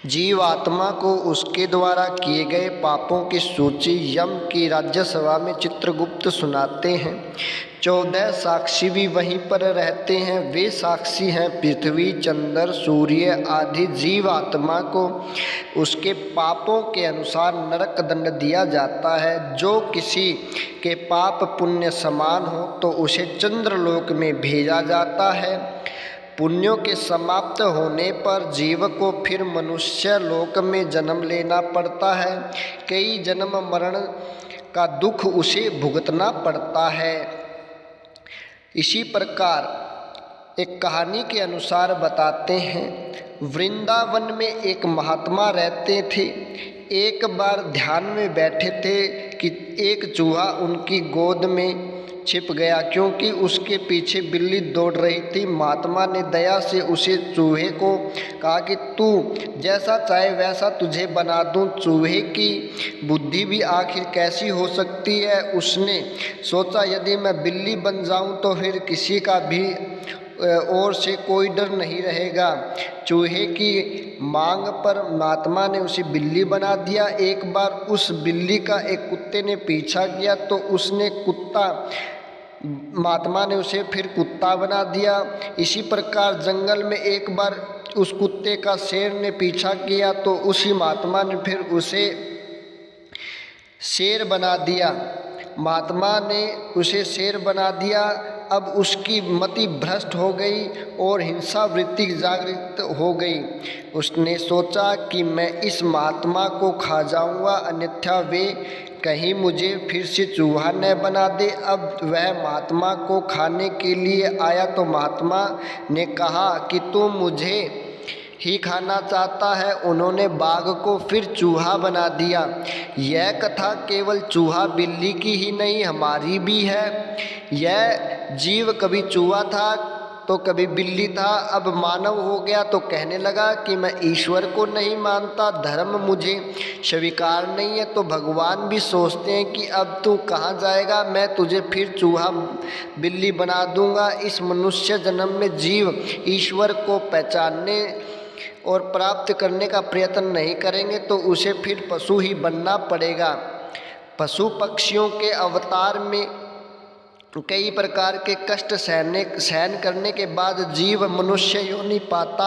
जीवात्मा को उसके द्वारा किए गए पापों की सूची यम की राज्यसभा में चित्रगुप्त सुनाते हैं। 14 साक्षी भी वहीं पर रहते हैं। वे साक्षी हैं पृथ्वी, चंद्र, सूर्य आदि। जीवात्मा को उसके पापों के अनुसार नरक दंड दिया जाता है। जो किसी के पाप पुण्य समान हो तो उसे चंद्रलोक में भेजा जाता है। पुण्यों के समाप्त होने पर जीव को फिर मनुष्य लोक में जन्म लेना पड़ता है। कई जन्म मरण का दुख उसे भुगतना पड़ता है। इसी प्रकार एक कहानी के अनुसार बताते हैं, वृंदावन में एक महात्मा रहते थे। एक बार ध्यान में बैठे थे कि एक चूहा उनकी गोद में छिप गया, क्योंकि उसके पीछे बिल्ली दौड़ रही थी। महात्मा ने दया से उसे चूहे को कहा कि तू जैसा चाहे वैसा तुझे बना दूं। चूहे की बुद्धि भी आखिर कैसी हो सकती है। उसने सोचा यदि मैं बिल्ली बन जाऊं तो फिर किसी का भी और से कोई डर नहीं रहेगा। चूहे की मांग पर महात्मा ने उसे बिल्ली बना दिया। एक बार उस बिल्ली का एक कुत्ते ने पीछा किया तो उसने महात्मा ने उसे फिर कुत्ता बना दिया। इसी प्रकार जंगल में एक बार उस कुत्ते का शेर ने पीछा किया तो उसी महात्मा ने फिर उसे शेर बना दिया। महात्मा ने उसे शेर बना दिया। अब उसकी मति भ्रष्ट हो गई और हिंसा वृत्ति जागृत हो गई। उसने सोचा कि मैं इस महात्मा को खा जाऊंगा, अन्यथा वे कहीं मुझे फिर से चूहा न बना दे। अब वह महात्मा को खाने के लिए आया तो महात्मा ने कहा कि तू मुझे ही खाना चाहता है। उन्होंने बाघ को फिर चूहा बना दिया। यह कथा केवल चूहा बिल्ली की ही नहीं, हमारी भी है। यह जीव कभी चूहा था तो कभी बिल्ली था, अब मानव हो गया तो कहने लगा कि मैं ईश्वर को नहीं मानता, धर्म मुझे स्वीकार नहीं है। तो भगवान भी सोचते हैं कि अब तू कहाँ जाएगा, मैं तुझे फिर चूहा बिल्ली बना दूंगा। इस मनुष्य जन्म में जीव ईश्वर को पहचानने और प्राप्त करने का प्रयत्न नहीं करेंगे तो उसे फिर पशु ही बनना पड़ेगा। पशु पक्षियों के अवतार में कई प्रकार के कष्ट सहन करने के बाद जीव मनुष्य योनि पाता